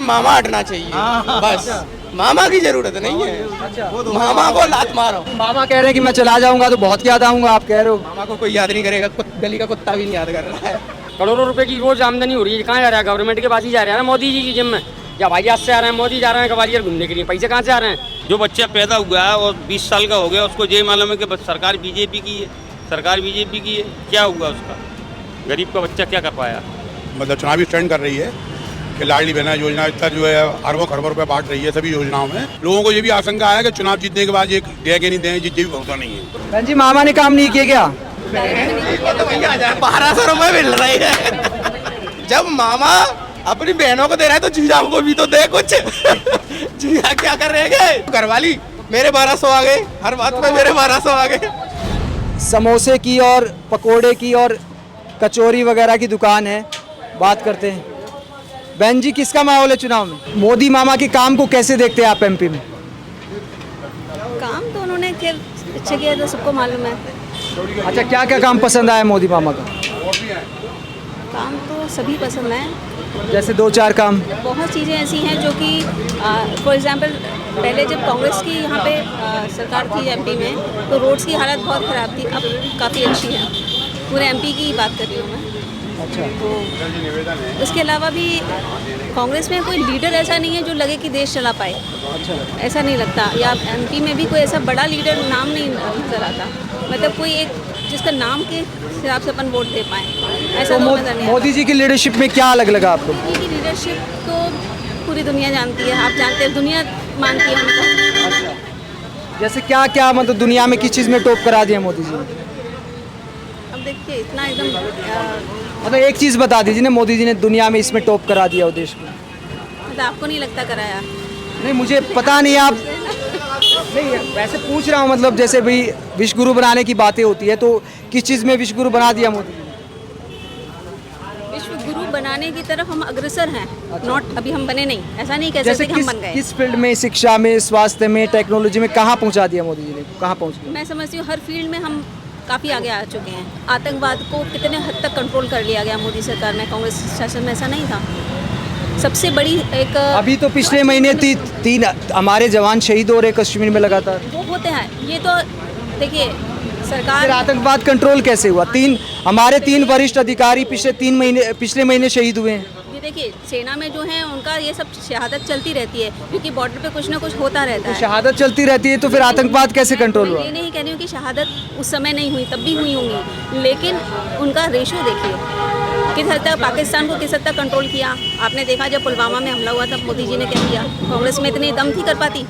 मामा हटना चाहिए बस। मामा की जरूरत नहीं है, मामा को लात मारो। मामा कह रहे हैं कि मैं चला जाऊंगा तो बहुत याद आऊंगा, आप कह रहे हो। मामा को कोई याद नहीं करेगा, गली का कुत्ता भी नहीं याद कर रहा है। करोड़ों रुपए की रोज आमदनी हो रही है, कहाँ जा रहा है? गवर्नमेंट के पास ही जा रहा है ना, मोदी जी की जिम में। या भाई आज से आ रहे हैं, मोदी जा रहे हैं ग्वालियर घूमने के लिए, पैसे कहाँ से आ रहे हैं? जो बच्चा पैदा हुआ है और 20 साल का हो गया, उसको ये मालूम है कि सरकार बीजेपी की है, सरकार बीजेपी की है, क्या हुआ उसका? गरीब का बच्चा क्या कर पाया? मतलब चुनावी स्टैंड कर रही है कि लाडली बहना योजना इतना जो है अरबों खरबों रुपए बांट रही है सभी योजनाओं में। लोगों को ये भी आशंका है कि चुनाव जीतने के बाद ये दे के नहीं दें, जीत भी भरोसा नहीं है। बहन जी, मामा ने काम नहीं किए क्या? 1200 रुपए मिल रहे हैं। जब मामा अपनी बहनों को दे रहा है तो जीजा को भी तो दे कुछ। जीजा क्या कर रहे हैं? घरवाली मेरे 1200 आ गए, हर बात पे मेरे 1200 आ गए। समोसे की और पकोड़े की और कचौरी वगैरह की दुकान है, बात करते हैं। बहन जी, किसका माहौल है चुनाव में? मोदी मामा के काम को कैसे देखते हैं आप एमपी में? काम तो उन्होंने खैर अच्छा किया, तो सबको मालूम है। अच्छा, क्या क्या काम पसंद आया मोदी मामा का? काम तो सभी पसंद है, जैसे 2-4 काम। बहुत चीज़ें ऐसी हैं जो कि फॉर एग्जांपल पहले जब कांग्रेस की यहाँ पे सरकार थी एमपी में, तो रोड्स की हालत बहुत ख़राब थी, अब काफ़ी अच्छी है। पूरे एमपी की बात कर रही हूँ मैं। अच्छा, तो उसके अलावा भी कांग्रेस में कोई लीडर ऐसा नहीं है जो लगे कि देश चला पाए। अच्छा, ऐसा नहीं लगता। या एमपी में भी कोई ऐसा बड़ा लीडर नाम नहीं नजर आता, मतलब कोई एक जिसका नाम के हिसाब से अपन वोट दे पाएँ, ऐसा तो नजर नहीं आता। मोदी जी की लीडरशिप में क्या अलग लगा आपको? मोदी की लीडरशिप तो पूरी दुनिया जानती है, आप जानते हैं, दुनिया मानती है उनको। जैसे क्या क्या मतलब दुनिया में किस चीज़ में टॉप करा दिया मोदी जी ने? अब देखिए इतना एकदम मतलब एक चीज़ बता दीजिए ना, मोदी जी ने दुनिया में इसमें टॉप करा दिया हो देश में। मतलब आपको नहीं लगता कराया? नहीं, मुझे पता नहीं, आप नहीं, वैसे पूछ रहा हूँ, मतलब जैसे भाई विश्व गुरु बनाने की बातें होती है, तो किस चीज़ में विश्व गुरु बना दिया मोदी जी ने? विश्व गुरु बनाने की तरफ हम अग्रसर हैं, नॉट अभी हम बने नहीं, ऐसा नहीं कह जैसे सकते कि हम बन गए। किस फील्ड में, शिक्षा में, स्वास्थ्य में, टेक्नोलॉजी में कहाँ पहुँचा दिया मोदी जी ने? कहाँ पहुँच गए? मैं समझती हूँ हर फील्ड में हम काफ़ी आगे आ चुके हैं। आतंकवाद को कितने हद तक कंट्रोल कर लिया गया मोदी सरकार में, कांग्रेस शासन में ऐसा नहीं था। सबसे बड़ी एक अभी तो पिछले महीने 3 हमारे जवान शहीद हो रहे कश्मीर में लगातार। वो होते हैं, ये तो देखिए सरकार। फिर आतंकवाद कंट्रोल कैसे हुआ? हमारे 3 वरिष्ठ अधिकारी पिछले महीने शहीद हुए हैं। ये देखिए सेना में जो है उनका ये सब शहादत चलती रहती है, क्योंकि बॉर्डर पे कुछ ना कुछ होता रहता है। शहादत चलती रहती है, तो फिर आतंकवाद कैसे कंट्रोल मैं हुआ? ये नहीं कह रही हूँ कि शहादत उस समय नहीं हुई, तब भी हुई होंगी, लेकिन उनका रेशो देखिए किस हद तक पाकिस्तान को किस हद तक कंट्रोल किया। आपने देखा जब पुलवामा में हमला हुआ तब मोदी जी ने क्या किया? कांग्रेस में इतनी दम थी कर पाती?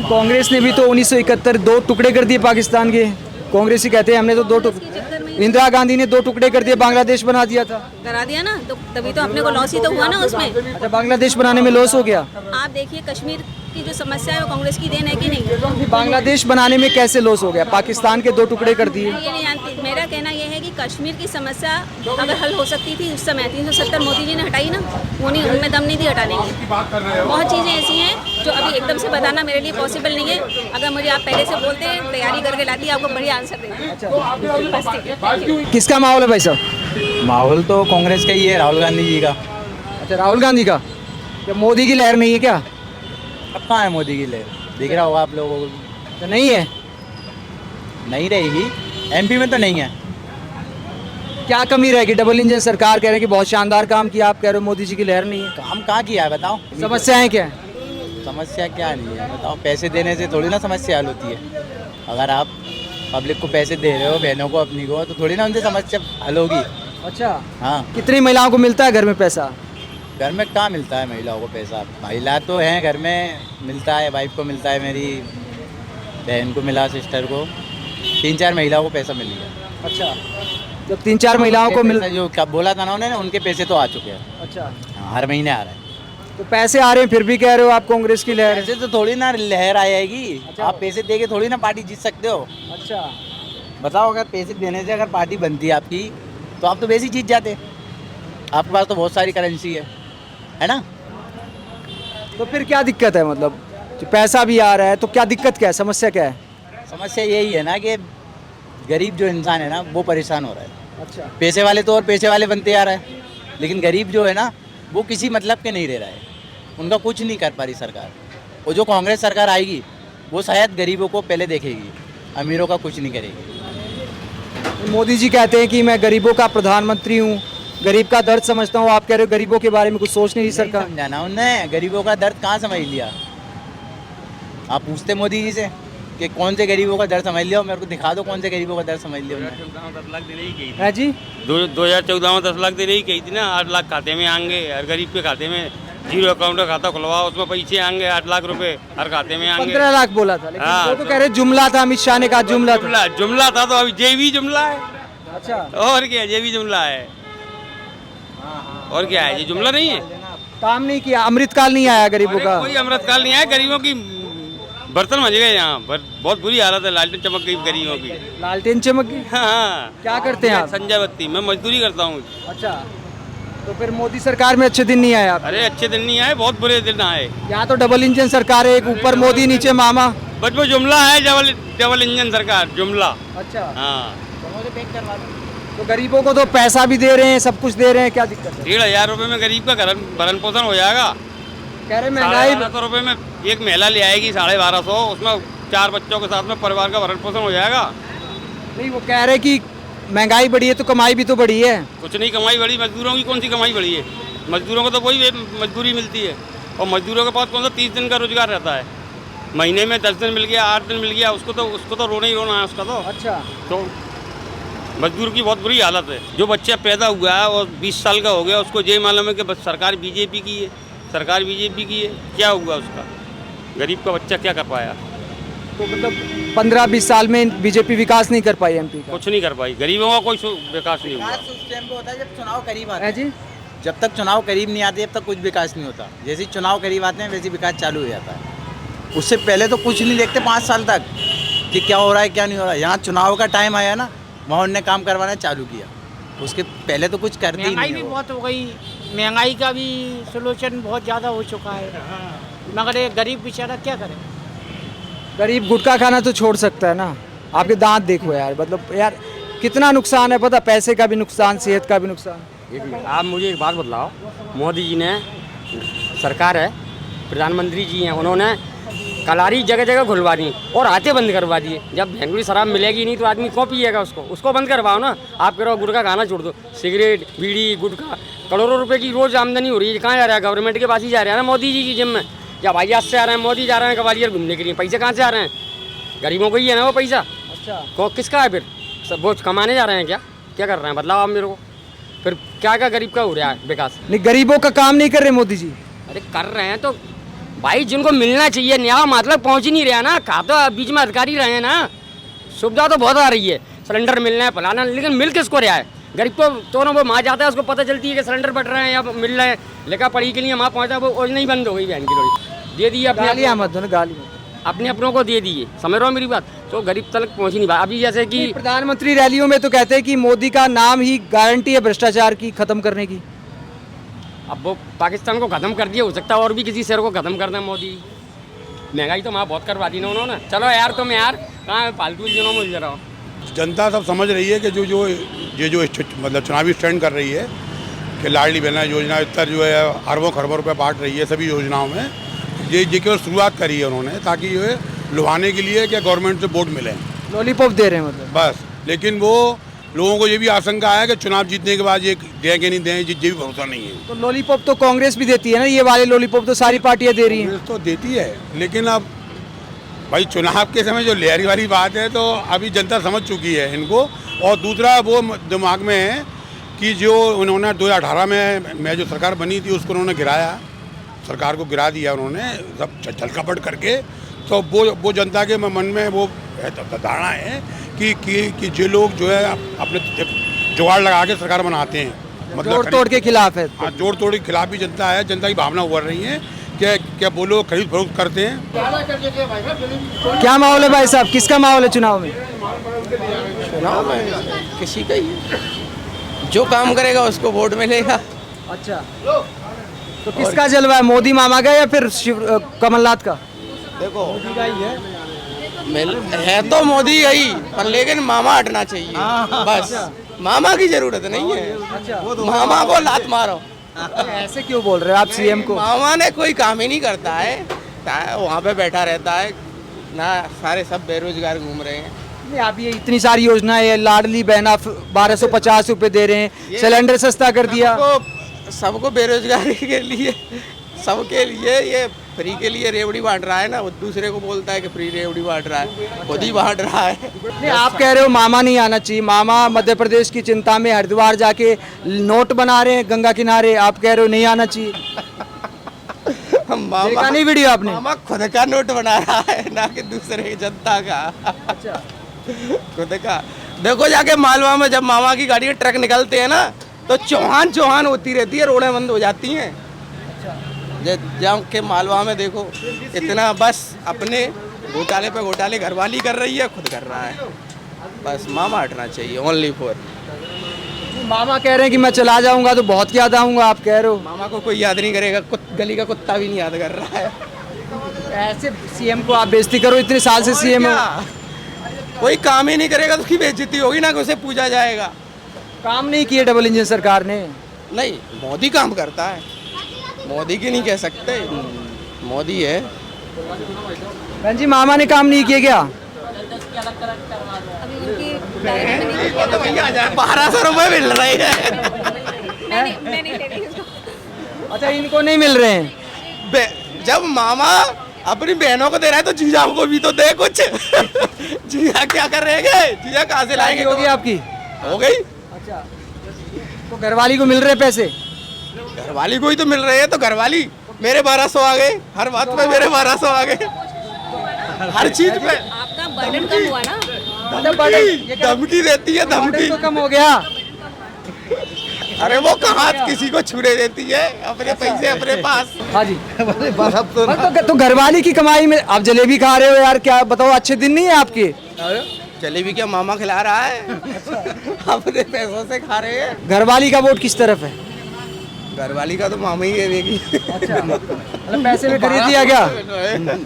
कांग्रेस ने भी तो 1971 2 टुकड़े कर दिए पाकिस्तान के। कांग्रेस ही कहते हैं हमने तो 2 टुकड़े, इंदिरा गांधी ने 2 टुकड़े कर दिए, बांग्लादेश बना दिया था। करा दिया ना, तो तभी तो अपने को लॉस ही तो हुआ ना उसमें। अच्छा, बांग्लादेश बनाने में लॉस हो गया। आप देखिए कश्मीर की जो समस्या है वो कांग्रेस की देन है कि नहीं? बांग्लादेश बनाने में कैसे लॉस हो गया? पाकिस्तान के 2 टुकड़े कर दिए। मैं ये नहीं जानती, मेरा कहना ये है कि कश्मीर की समस्या अगर हल हो सकती थी उस समय 370 मोदी जी ने हटाई ना, वो नहीं, उनमें दम नहीं थी हटाने की। बहुत चीज़ें ऐसी हैं जो अभी एकदम से बताना मेरे लिए पॉसिबल नहीं है। अगर मुझे आप पहले से बोलते तैयारी करके लाती, आपको बढ़िया आंसर देती। किसका माहौल है भाई साहब? माहौल तो कांग्रेस का ही है, राहुल गांधी जी का। अच्छा, राहुल गांधी का। क्या मोदी की लहर नहीं है क्या? अब कहाँ है मोदी की लहर? दिख रहा होगा आप लोगों को। तो नहीं है, नहीं रहेगी, एमपी में तो नहीं है। क्या कमी रहेगी? डबल इंजन सरकार कह रहे हैं कि बहुत शानदार काम किया, आप कह रहे हो मोदी जी की लहर नहीं है। काम कहाँ किया है बताओ? समस्याएं क्या है? समस्या क्या नहीं है बताओ? पैसे देने से थोड़ी ना समस्या हल होती है। अगर आप पब्लिक को पैसे दे रहे हो, बहनों को अपनी को, तो थोड़ी ना उनसे समस्या हल होगी। अच्छा, हाँ, कितनी महिलाओं को मिलता है घर में पैसा? घर में कहाँ मिलता है महिलाओं को पैसा? महिला तो हैं घर में, मिलता है, वाइफ को मिलता है, मेरी बहन को मिला, सिस्टर को, 3-4 महिलाओं को पैसा मिल गया। अच्छा, जब 3-4 महिलाओं को मिल, जो क्या बोला था ना उन्होंने, उनके पैसे तो आ चुके हैं। अच्छा, हाँ, हर महीने आ रहा है। तो पैसे आ रहे हैं फिर भी कह रहे हो आप कांग्रेस की लहर है? पैसे तो थोड़ी ना लहर आएगी। अच्छा। आप पैसे दे के थोड़ी ना पार्टी जीत सकते हो। अच्छा, बताओ, अगर पैसे देने से अगर पार्टी बनती है आपकी, तो आप तो वैसे ही जीत जाते। आपके पास तो बहुत सारी करेंसी है ना? तो फिर क्या दिक्कत है? मतलब जो पैसा भी आ रहा है तो क्या दिक्कत, क्या है, समस्या क्या है? समस्या यही है ना कि गरीब जो इंसान है ना, वो परेशान हो रहा है। अच्छा, पैसे वाले तो और पैसे वाले बनते आ रहा है, लेकिन गरीब जो है ना, वो किसी मतलब के नहीं रह रहा है, उनका कुछ नहीं कर पा रही सरकार। वो जो कांग्रेस सरकार आएगी वो शायद गरीबों को पहले देखेगी, अमीरों का कुछ नहीं करेगी। मोदी जी कहते हैं कि मैं गरीबों का प्रधानमंत्री हूँ, गरीब का दर्द समझता हूँ। आप कह रहे हो गरीबों के बारे में कुछ सोच नहीं रही सरकार। समझाना उनने गरीबों का दर्द कहाँ समझ लिया? आप पूछते मोदी जी से कि कौन से गरीबों का दर्द समझ लिया, मेरे को दिखा दो कौन से गरीबों का दर्द समझ लिया उन्होंने। 10 लाख देने ही गई है जी, 2014 में 10 लाख देने ही गई थी ना। 8 लाख खाते में आएंगे, हर गरीब के खाते में जीरो अकाउंट का खाता खुलवाओ, उसमें पैसे आएंगे 8 लाख रुपए हर खाते में आएंगे। 15 लाख बोला था, लेकिन हाँ, वो तो कह रहे जुमला था, अमित शाह ने कहा जुमला था। जुमला था तो अभी जे भी जुमला है। अच्छा, और क्या, ये भी जुमला है। और क्या है, ये जुमला नहीं है। काम नहीं किया, अमृतकाल नहीं आया गरीबों का। कोई अमृतकाल नहीं आया, गरीबों की बर्तन मज गए यहाँ पर। बहुत बुरी हालत है, लालटेन चमक गई गरीबों की। लालटेन चमक गई। हाँ, क्या करते हैं आप? संजय बत्ती, मैं मजदूरी करता हूँ। अच्छा, तो फिर मोदी सरकार में अच्छे दिन नहीं आए आप? अरे अच्छे दिन नहीं आए, बहुत बुरे दिन आए। यहाँ तो डबल इंजन सरकार है, एक ऊपर मोदी नीचे मामा। बस वो जुमला है, डबल इंजन सरकार जुमला। अच्छा, हाँ, तो गरीबों को तो पैसा भी दे रहे हैं, सब कुछ दे रहे हैं, क्या दिक्कत है? 1500 रुपए में गरीब का भरण पोषण हो जाएगा। कह रहे महंगाई। 1250 रुपए में एक महिला ले आएगी, 1250, उसमें 4 बच्चों के साथ में परिवार का भरण पोषण हो जाएगा। नहीं, वो कह रहे कि महंगाई बढ़ी है तो कमाई भी तो बढ़ी है। कुछ नहीं कमाई बढ़ी, मजदूरों की कौन सी कमाई बढ़ी है? मजदूरों को तो वही मजदूरी मिलती है, और मजदूरों के पास कौन सा 30 दिन का रोजगार रहता है। महीने में 10 दिन मिल गया, 8 दिन मिल गया, उसको तो रोना ही रोना है उसका तो। अच्छा, तो मजदूर की बहुत बुरी हालत है। जो बच्चा पैदा हुआ है और 20 साल का हो गया, उसको ये मालूम है कि बस सरकार बीजेपी की है, सरकार बीजेपी की है। क्या हुआ उसका? गरीब का बच्चा क्या कर पाया? तो मतलब 15-20 साल में बीजेपी विकास नहीं कर पाई एमपी का। कुछ नहीं कर पाई, गरीबों का कोई विकास नहीं हुआ। उस टाइम पे होता है जब चुनाव करीब आते है हैं। जी, जब तक चुनाव करीब नहीं आते तब तक कुछ विकास नहीं होता। जैसे ही चुनाव करीब आते हैं वैसे विकास चालू हो जाता है। उससे पहले तो कुछ नहीं देखते 5 साल तक कि क्या हो रहा है क्या नहीं हो रहा है। यहाँ चुनाव का टाइम आया ना, वहाँ उन्होंने काम करवाना चालू किया। उसके पहले तो कुछ करते ही महंगाई नहीं भी वो। बहुत हो गई, महंगाई का भी सोल्यूशन बहुत ज़्यादा हो चुका है, मगर ये गरीब बेचारा क्या करे? गरीब गुटखा खाना तो छोड़ सकता है ना। आपके दांत देखो यार, मतलब यार कितना नुकसान है पता, पैसे का भी नुकसान, सेहत का भी नुकसान। आप मुझे एक बात बतलाओ, मोदी जी ने सरकार है, प्रधानमंत्री जी हैं, उन्होंने कलारी जगह जगह खुलवा दी और आते बंद करवा दिए। जब भैंगुरी शराब मिलेगी नहीं तो आदमी क्यों पिएगा उसको बंद करवाओ ना। आप कह रहे हो गुटखा खाना छोड़ दो, सिगरेट बीड़ी गुटखा, करोड़ों रुपए की रोज आमदनी हो रही है। कहाँ जा रहा है? गवर्नमेंट के पास ही जा रहा है ना, मोदी जी की जिम में। जब आईआर से आ रहे हैं, मोदी जा रहे हैं ग्वालियर घूमने के लिए, पैसे कहाँ से आ रहे हैं? गरीबों को ही है ना वो पैसा। अच्छा, किसका है फिर? सब वो कमाने जा रहे हैं क्या कर रहे हैं? बदलाव आप मेरे को। फिर क्या गरीब का हो रहा है विकास? नहीं, गरीबों का काम नहीं कर रहे मोदी जी। अरे कर रहे हैं तो भाई, जिनको मिलना चाहिए न्याय मतलब पहुंच ही नहीं रहा ना। खा तो बीच में अधिकारी रहे हैं ना, सुविधा तो बहुत आ रही है, सिलेंडर मिलना है फलाना, लेकिन मिल किसको रहा है? गरीब को तो ना वो माँ जाता है, उसको पता चलती है कि सिलेंडर बढ़ रहे हैं या मिल रहे हैं, लेखा पढ़ी के लिए माँ पहुँचा, वो नहीं बंद हो गई बहन की लोड़ी दे दी गालियाँ मत दो ना, गाली अपने अपनों को दे दिए। समझ रहे हो मेरी बात? तो गरीब तक पहुँच ही नहीं पाया। अभी जैसे कि प्रधानमंत्री रैलियों में तो कहते हैं कि मोदी का नाम ही गारंटी है भ्रष्टाचार की खत्म करने की। अब वो पाकिस्तान को खत्म कर दिया, हो सकता है और भी किसी शहर को खत्म कर दें मोदी। महंगाई तो वहाँ बहुत करवा दी ना उन्होंने। चलो यार, तुम यार कहाँ फालतू जिनों में उलझ रहा हो। जनता सब समझ रही है कि जो मतलब चुनावी स्टैंड कर रही है कि लाडली बहना योजना इतना जो है अरबों खरबों रुपए बांट रही है सभी योजनाओं में। ये केवल शुरुआत करी है उन्होंने, ताकि जो है लुभाने के लिए क्या गवर्नमेंट से वोट मिले, लॉलीपॉप दे रहे हैं मतलब बस। लेकिन वो लोगों को ये भी आशंका है कि चुनाव जीतने के बाद ये दें कि नहीं दें, ये भी भरोसा नहीं है। तो लॉलीपॉप तो कांग्रेस भी देती है ना, ये वाले लॉलीपॉप तो सारी पार्टियां दे रही हैं। कांग्रेस तो देती है, लेकिन अब भाई चुनाव के समय जो लहरी वाली बात है तो अभी जनता समझ चुकी है इनको। और दूसरा वो दिमाग में है कि जो उन्होंने 2018 में जो सरकार बनी थी उसको उन्होंने गिराया, सरकार को गिरा दिया उन्होंने सब छलकपट करके। तो वो जनता के मन में वो धारणा है कि जो लोग जो है अपने जुगाड़ लगा के सरकार बनाते हैं, मतलब जोड़ तोड़ के खिलाफ है। हाँ, जोड़ तोड़ के खिलाफ भी जनता है। जनता की भावना उभर रही है कि क्या वो लोग खरीद फरोख्त करते हैं। क्या माहौल है भाई साहब, किसका माहौल है चुनाव में? चुनाव में किसी का ही, जो काम करेगा उसको वोट मिलेगा। अच्छा, तो किसका जलवा है, मोदी मामा का या फिर कमलनाथ का? देखो है तो मोदी यही, पर लेकिन मामा हटना चाहिए बस। मामा की जरूरत नहीं है, मामा को लात मारो। ऐसे क्यों बोल रहे हो आप सीएम को? मामा ने कोई काम ही नहीं करता है, वहाँ पे बैठा रहता है ना, सारे सब बेरोजगार घूम रहे हैं। नहीं, आप ये इतनी सारी योजनाएं, लाडली बहना 1250 रुपए दे रहे हैं, सिलेंडर सस्ता कर दिया। सबको बेरोजगारी के लिए, सबके लिए ये फ्री के लिए रेवड़ी बांट रहा है ना, वो दूसरे को बोलता है कि फ्री रेवड़ी बांट रहा है, खुद ही बांट रहा है। नहीं, आप कह रहे हो मामा नहीं आना चाहिए, मामा मध्य प्रदेश की चिंता में हरिद्वार जाके नोट बना रहे हैं गंगा किनारे, आप कह रहे हो नहीं आना चाहिए। देखा नहीं वीडियो आपने? मामा खुद का नोट बना रहा है ना कि दूसरे की जनता का। अच्छा, खुद का। देखो जाके मालवा में जब मामा की गाड़ी के ट्रक निकलते हैं ना, तो चौहान होती रहती है, रोडें बंद हो जाती हैं। जब के मालवा में देखो इतना, बस अपने घोटाले पे घोटाले घरवाली कर रही है, खुद कर रहा है। बस मामा हटना चाहिए, ओनली फॉर। मामा कह रहे हैं कि मैं चला जाऊंगा तो बहुत याद आऊंगा, आप कह रहे हो? मामा को कोई याद नहीं करेगा, गली का कुत्ता भी नहीं याद कर रहा है। ऐसे सीएम को आप बेइज्जती करो, इतने साल से सीएम हो। कोई काम ही नहीं करेगा तो उसकी बेइज्जती होगी ना, कि उसे पूछा जाएगा। काम नहीं किए डबल इंजन सरकार ने? नहीं, मोदी काम करता है, मोदी की नहीं कह सकते, मोदी है। बहन जी, मामा ने काम नहीं किए क्या? अभी उनकी डायरेक्ट में नहीं तो भैया 1200 रुपये मिल रहे हैं। मैं नहीं ले रही उसको। अच्छा, इनको नहीं मिल रहे हैं। जब मामा अपनी बहनों को दे रहा है तो जीजा को भी तो दे कुछ। जीजा क्या कर रहे हैं? जीजा कहाँ से लाएंगे? होगी आपकी? हो गई। अच्छा, तो घरवाली को मिल रहे पैसे? घरवाली को ही तो मिल रहे हैं, तो घरवाली मेरे 1200 आ गए, हर बात पे मेरे 1200 आ गए, हर चीज पे। आपका बर्डन कम हुआ ना? धमकी देती है, धमकी तो कम हो गया। अरे वो कहाँ किसी को छुड़े देती है, अपने पैसे अपने पास। हाँ जी। तो घरवाली की कमाई में आप जलेबी खा रहे हो यार, क्या बताओ, अच्छे दिन नहीं है आपके? जलेबी क्या मामा खिला रहा है? अपने पैसों से खा रहे हैं। घरवाली का वोट किस तरफ है? घरवाली का तो मामा ही देगी। अच्छा, मतलब पैसे में खरीद लिया क्या?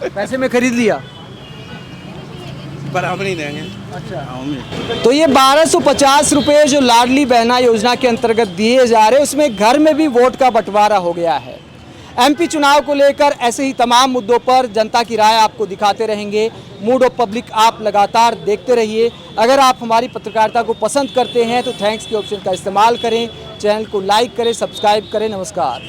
पैसे में खरीद लिया, पर हम नहीं देंगे। अच्छा, तो ये 1250 रुपये जो लाडली बहना योजना के अंतर्गत दिए जा रहे हैं, उसमें घर में भी वोट का बंटवारा हो गया है। एमपी चुनाव को लेकर ऐसे ही तमाम मुद्दों पर जनता की राय आपको दिखाते रहेंगे। मूड ऑफ पब्लिक आप लगातार देखते रहिए। अगर आप हमारी पत्रकारिता को पसंद करते हैं तो थैंक्स के ऑप्शन का इस्तेमाल करें, चैनल को लाइक करें, सब्सक्राइब करें। नमस्कार।